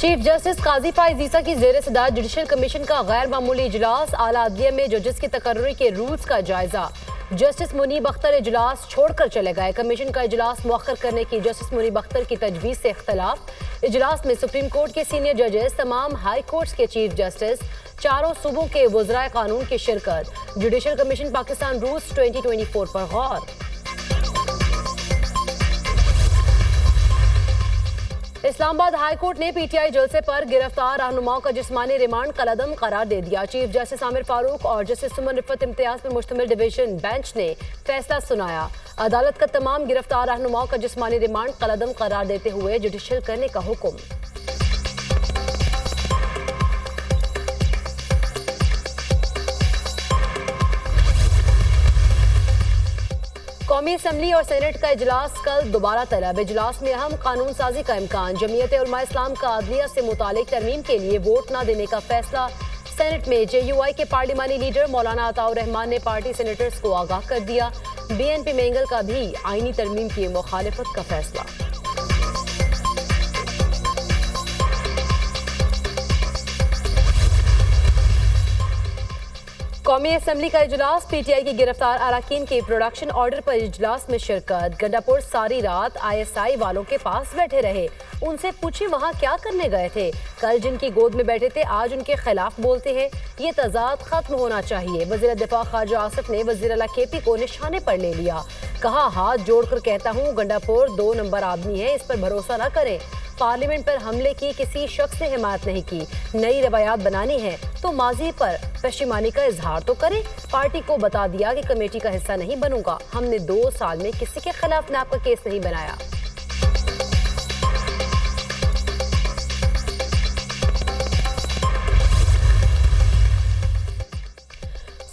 Chief justice काजी फाइज ईसा की जेर सदारत जुडिशल कमीशन का गैर मामूली इजलास। आला अदलिया में जजेस की तकर्रुरी के रूल्स का जायजा। जस्टिस मुनीब अख्तर इजलास छोड़कर चले गए। कमीशन का इजलास मुअख्खर करने की जस्टिस मुनीब अख्तर की तजवीज़ से इख्तलाफ। इजलास में सुप्रीम कोर्ट के सीनियर जजेस, तमाम हाई कोर्ट्स के चीफ जस्टिस, चारों सूबों के वज़राए कानून की शिरकत। जुडिशल कमीशन पाकिस्तान रूल्स 2024 पर गौर। इस्लामाबाद हाई कोर्ट ने पीटीआई जलसे पर गिरफ्तार रहनुमाओं का जिस्मानी रिमांड कलअदम करार दे दिया। चीफ जस्टिस आमिर फारूक और जस्टिस सुमन रिफत इम्तियाज पर मुश्तमिल डिवीजन बेंच ने फैसला सुनाया। अदालत का तमाम गिरफ्तार रहनुमाओं का जिस्मानी रिमांड कलअदम करार देते हुए जुडिशल करने का हुक्म। कौमी असम्बली और सेनेट का इजलास कल दोबारा तलब। इजलास में अहम कानून साजी का इम्कान। जमीयत उलमा इस्लाम का अदलिया से मुतालिक तरमीम के लिए वोट न देने का फैसला। सेनेट में JUI के पार्लिमानी लीडर मौलाना अताउर रहमान ने पार्टी सेनेटर्स को आगाह कर दिया। BNP मेंगल का भी आईनी तरमीम की मुखालिफत का फैसला। कौमी असम्बली का इजलास। PTI की गिरफ्तार अरकान के प्रोडक्शन ऑर्डर पर इजलास में शिरकत। गंडापुर सारी रात ISI वालों के पास बैठे रहे। उनसे पूछे वहाँ क्या करने गए थे। कल जिनकी गोद में बैठे थे आज उनके खिलाफ बोलते हैं। ये तजाद खत्म होना चाहिए। वज़ीर दिफा ख्वाजा आसिफ ने वज़ीर आला KP को निशाने पर ले लिया। कहा, हाथ जोड़कर कहता हूँ गंडापुर 2 नंबर आदमी है, इस पर भरोसा न करें। पार्लियामेंट पर हमले की किसी शख्स ने हिमायत नहीं की। नई रवायात बनानी है तो माजी पर पश्चिमानी का इजहार तो करें। पार्टी को बता दिया कि कमेटी का हिस्सा नहीं बनूंगा। हमने 2 साल में किसी के खिलाफ नैब का केस नहीं बनाया।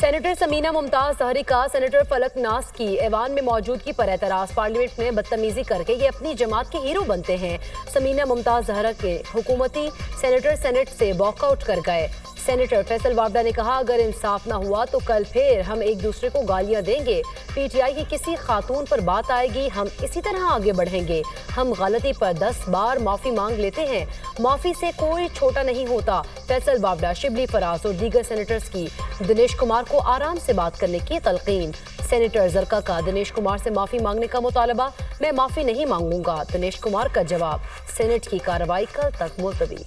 सेनेटर समीना मुमताज जहरी का सेनेटर फलक नास की ऐवान में मौजूदगी पर एतराज। पार्लियामेंट में बदतमीजी करके ये अपनी जमात के हीरो बनते हैं। समीना मुमताज जहरा के हुकूमती सेनेटर सेनेट से वॉकआउट कर गए। सेनेटर फैसल वावडा ने कहा, अगर इंसाफ ना हुआ तो कल फिर हम एक दूसरे को गालियां देंगे। PTI की किसी खातून पर बात आएगी हम इसी तरह आगे बढ़ेंगे। हम गलती पर 10 बार माफी मांग लेते हैं। माफी से कोई छोटा नहीं होता। फैसल वावडा, शिबली फराज और दीगर सेनेटर्स की दिनेश कुमार को आराम से बात करने की तलकीन। सेनेटर जरका का दिनेश कुमार से माफी मांगने का मुतालबा। मैं माफी नहीं मांगूंगा, दिनेश कुमार का जवाब। सेनेट की कार्रवाई कल तक मुलतवी।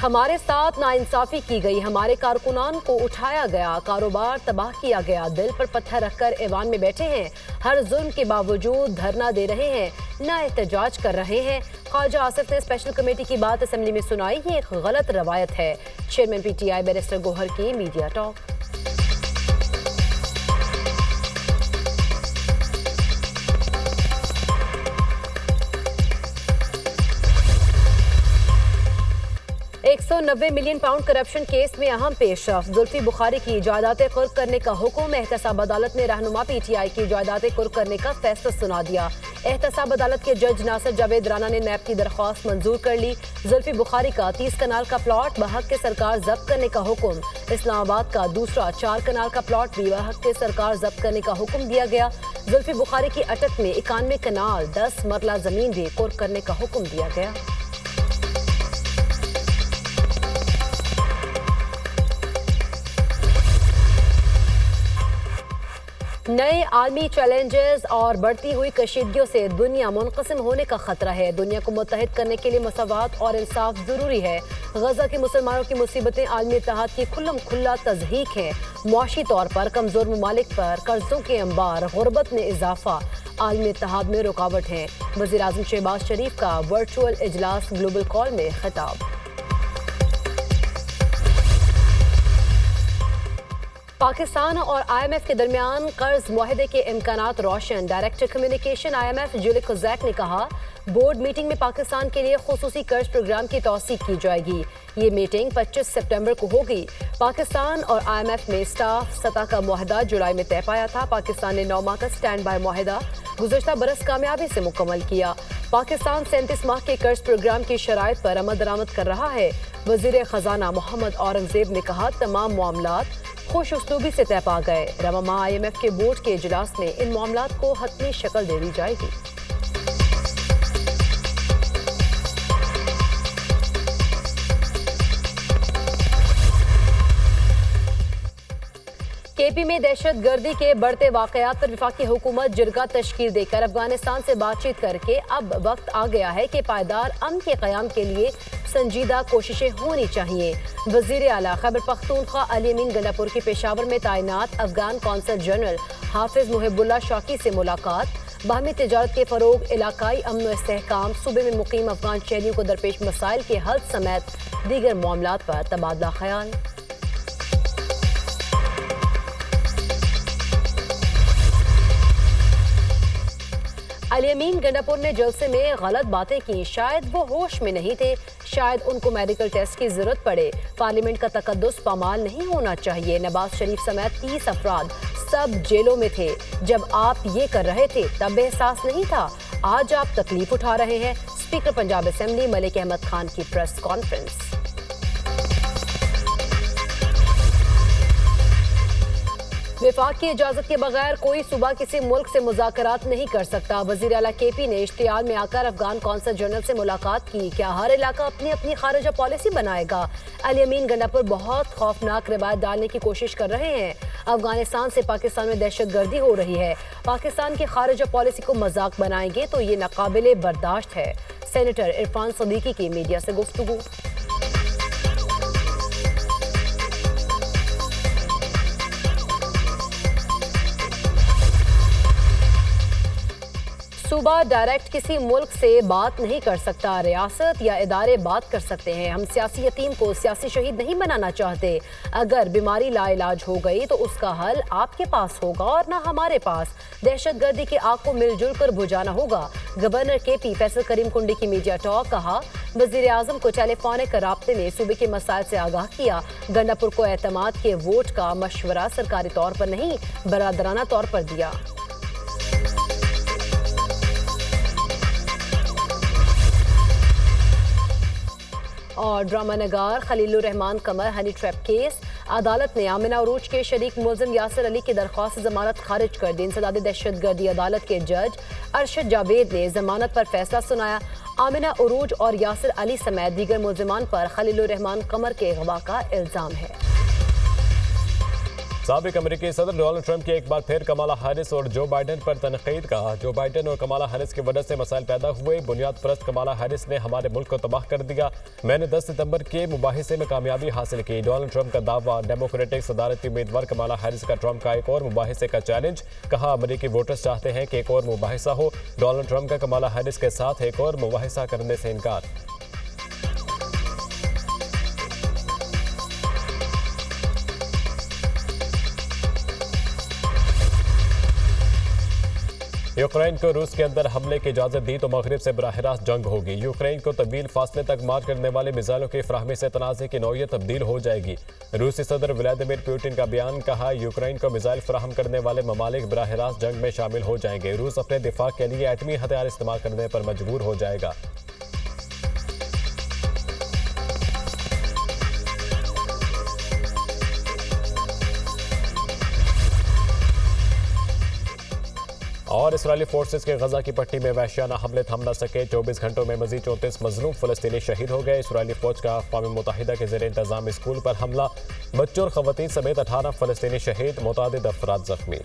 हमारे साथ नाइंसाफी की गई, हमारे कारकुनान को उठाया गया, कारोबार तबाह किया गया, दिल पर पत्थर रखकर ऐवान में बैठे हैं। हर जुल्म के बावजूद धरना दे रहे हैं, ना एहतजाज कर रहे हैं। ख्वाजा आसिफ ने स्पेशल कमेटी की बात असेंबली में सुनाई। ये एक गलत रवायत है। चेयरमैन PTI बैरिस्टर गोहर की media talk. £190 million corruption case में अहम पेशरफ। जुल्फी बुखारी की जायदादें कुर्क करने का हुक्म। एहतसाब अदालत ने रहनुमा PTI की जायदादें कुर्क करने का फैसला सुना दिया। एहतसाब अदालत के जज नासिर जावेद राना ने नैब की दरख्वास्त मंजूर कर ली। जुल्फी बुखारी का 30 कनाल का प्लॉट बहक के सरकार जब्त करने का हुक्म। इस्लामाबाद का दूसरा 4 कनाल का प्लॉट भी बहक के सरकार जब्त करने का हुक्म दिया गया। जुल्फी बुखारी की अटक में 91 कनाल 10 मरला जमीन भी कुर्क करने का हुक्म दिया गया। नए आलमी चैलेंजेस और बढ़ती हुई कशीदगियों से दुनिया मुनक़सिम होने का खतरा है। दुनिया को मुत्तहिद करने के लिए मसावात और इंसाफ जरूरी है। गजा के मुसलमानों की मुसीबतें आलमी इत्तेहाद की खुल्लम खुल्ला तज़हीक है। मुआशी तौर पर कमजोर ममालिक पर कर्जों के अंबार, गुर्बत में इजाफा आलमी इत्तेहाद में रुकावट है। वज़ीर आज़म शहबाज शरीफ का वर्चुअल इजलास ग्लोबल कॉल में खिताब। पाकिस्तान और IMF के दरमियान कर्ज मुआहदे के इम्कानात रोशन। डायरेक्टर कम्युनिकेशन IMF जुलिक ख़ुज़ैक ने कहा, बोर्ड मीटिंग में पाकिस्तान के लिए खुसूसी कर्ज प्रोग्राम की तौसीक की जाएगी। ये मीटिंग 25 सितंबर को होगी। पाकिस्तान और IMF में स्टाफ सतह का मुआहदा जुलाई में तय पाया था। पाकिस्तान ने 9 माह का स्टैंड बाय मुआहदा गुज़श्ता बरस कामयाबी से मुकम्मल किया। पाकिस्तान 37 माह के कर्ज प्रोग्राम की शराइत पर अमल दरामद कर रहा है। वज़ीर ख़जाना मोहम्मद औरंगज़ेब ने कहा, तमाम मामलात खुश उसलूबी से तय पा गए। रवामा IMF के बोर्ड के इजलास में इन मामलात को हतमी शक्ल दे दी जाएगी। KP में दहशतगर्दी के बढ़ते वाकयात पर वफाकी हुकूमत जिरगा तश्कील देकर अफगानिस्तान से बातचीत करके अब वक्त आ गया है कि पायदार अमन के क़याम के लिए संजीदा कोशिशें होनी चाहिए। वज़ीर आला खैबर पख्तूनख्वा अली अमीन गंडापुर की पेशावर में तैनात अफगान कौंसल जनरल हाफिज मुहिबुल्लाह शौकी से मुलाकात। बाहमी तिजारत के फ़रोग, इलाकाई अमन व इस्तेहकाम, सूबे में मुकीम अफगान शहरियों को दरपेश मसाइल के हल समेत दीगर मामलात पर तबादला ख्याल। अली अमीन गंडापुर ने जलसे में गलत बातें की। शायद वो होश में नहीं थे, शायद उनको मेडिकल टेस्ट की जरूरत पड़े। पार्लियामेंट का तकद्दुस पामाल नहीं होना चाहिए। नवाज शरीफ समेत 30 अफराद सब जेलों में थे। जब आप ये कर रहे थे तब एहसास नहीं था, आज आप तकलीफ उठा रहे हैं। स्पीकर पंजाब असेंबली मलिक अहमद खान की प्रेस कॉन्फ्रेंस। विफाक की इजाजत के बगैर कोई सूबा किसी मुल्क से मुज़ाकरात नहीं कर सकता। वज़ीर आला KP ने इश्तियाल में आकर अफगान कौंसल जनरल से मुलाकात की। क्या हर इलाका अपनी अपनी खारिजा पॉलिसी बनाएगा? अली अमीन गंडापुर बहुत खौफनाक रिवायत डालने की कोशिश कर रहे हैं। अफगानिस्तान से पाकिस्तान में दहशतगर्दी हो रही है। पाकिस्तान की खारिजा पॉलिसी को मजाक बनाएंगे तो ये नाकाबिले बर्दाश्त है। सेनेटर इरफान सदीकी की मीडिया से गुफ्तगू। सूबा डायरेक्ट किसी मुल्क से बात नहीं कर सकता, रियासत या इदारे बात कर सकते हैं। हम सियासी यतीम को सियासी शहीद नहीं बनाना चाहते। अगर बीमारी लाइलाज हो गई तो उसका हल आपके पास होगा और ना हमारे पास। दहशतगर्दी की आग को मिलजुल कर बुझाना होगा। गवर्नर KP फैसल करीम कुंडी की मीडिया टॉक। कहा, वज़ीर आज़म को टेलीफोनिक राब्ते में सूबे के मसाइल से आगाह किया। गंडापुर को एतमाद के वोट का मशवरा सरकारी तौर पर नहीं बरादराना तौर पर दिया। और ड्रामा नगार खलीलुर रहमान कमर हनी ट्रैप केस। अदालत ने आमिना उरूज के शरीक मुलजिम यासिर अली की दरख्वास्त जमानत खारिज कर दी। इंसदाद दहशतगर्दी अदालत के जज अरशद जावेद ने जमानत पर फैसला सुनाया। आमिना उरूज और यासिर अली समेत दीगर मुलजिमान पर खलीलुर रहमान कमर के अगवा का इल्जाम है। साबिक अमेरिकी सदर डोनाल्ड ट्रंप की एक बार फिर कमाला हैरिस और जो बाइडेन पर तनकीद। कहा, जो बाइडेन और कमाला हैरिस की वजह से मसाइल पैदा हुए। बुनियाद परस्त कमाला हैरिस ने हमारे मुल्क को तबाह कर दिया। मैंने 10 सितंबर के मुबाहिसे में कामयाबी हासिल की। डोनाल्ड ट्रंप का दावा। डेमोक्रेटिक सदारती उम्मीदवार कमाला हैरिस का ट्रंप का एक और मुबाहिसे का चैलेंज। कहा, अमेरिकी वोटर्स चाहते हैं कि एक और मुबाहिसा हो। डोनाल्ड ट्रंप का कमाला हैरिस के साथ एक और मुबाहिसा करने से इनकार। यूक्रेन को रूस के अंदर हमले की इजाजत दी तो मगरिब से बराह रास्त जंग होगी। यूक्रेन को तवील फासले तक मार करने वाले मिसाइलों की फ्राहमी से तनाज़े की नौयत तब्दील हो जाएगी। रूसी सदर व्लादिमीर पुतिन का बयान। कहा, यूक्रेन को मिसाइल फ्राहम करने वाले ममालिक बराह रास्त जंग में शामिल हो जाएंगे। रूस अपने दिफा के लिए एटमी हथियार इस्तेमाल करने पर मजबूर हो जाएगा। और इसराइली फोर्सेस के गजा की पट्टी में वहशियाना हमले थम न सके। 24 घंटों में मजीद 34 मजलूम फलस्तीनी शहीद हो गए। इसराइली फौज का अक़वाम मुत्तहिदा के ज़ेर इंतज़ाम स्कूल पर हमला। बच्चों और ख़वातीन समेत 18 फलस्तीनी शहीद, मुतादिद अफराद जख्मी।